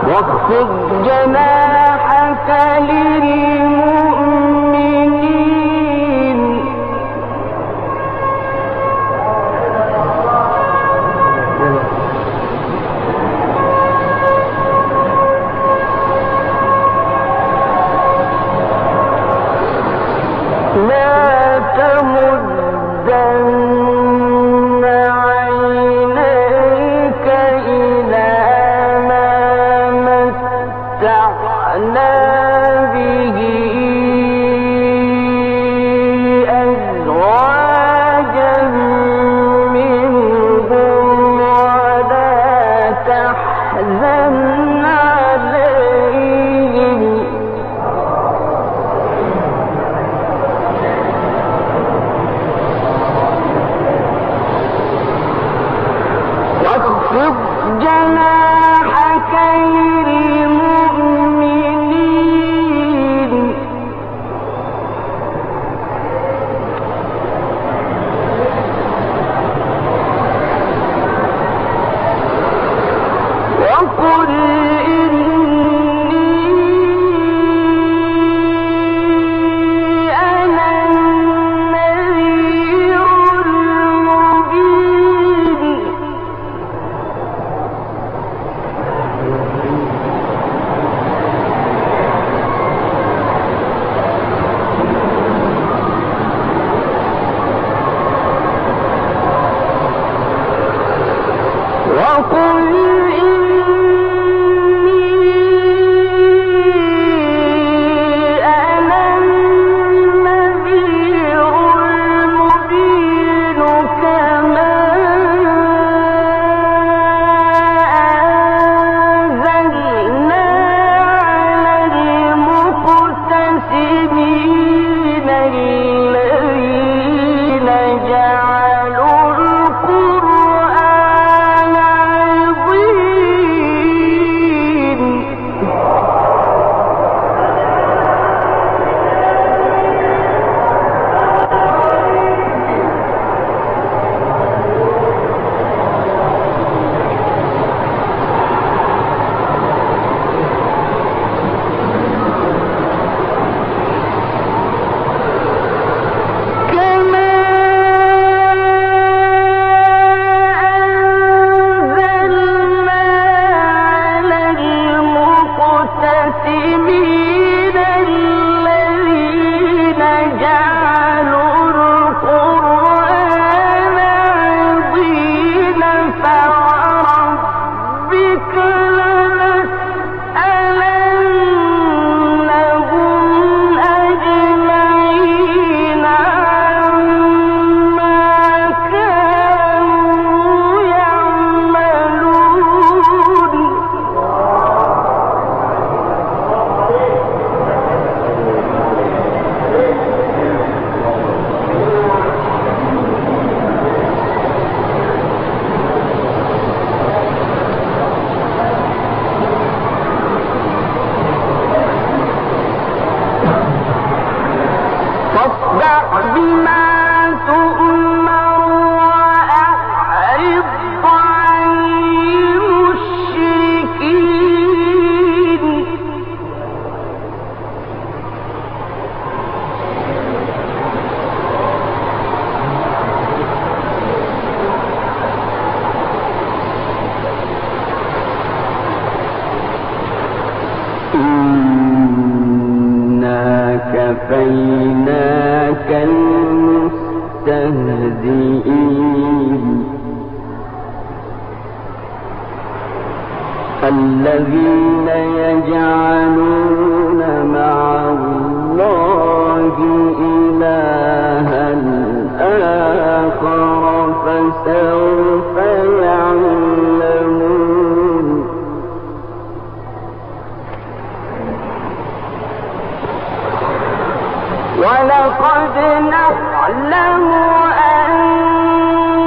واخفض جناحك للمؤمنين لا تمدن عينيك إلى ما متعنا به أزواجا منهم ولا تحزن عليهم واخفض جناحك للمؤمنين وقل إني أنا النذير المبين وقل إني أنا النذير المبين كما أنزلنا على المقتسمين الذين جعلوا القرآن عظيم كما أنزلنا على المقتسمين الذين جعلوا القرآن عظيم فوربك لنسألنهم أجمعين عما كانوا يعملون فاصدع بما تؤمر وأعرض عن المشركين إنا كفيناك المستهزئين الذين يجعلون مع الله الله إلها آخر فسوف يعلمون ولقد نعلم أنك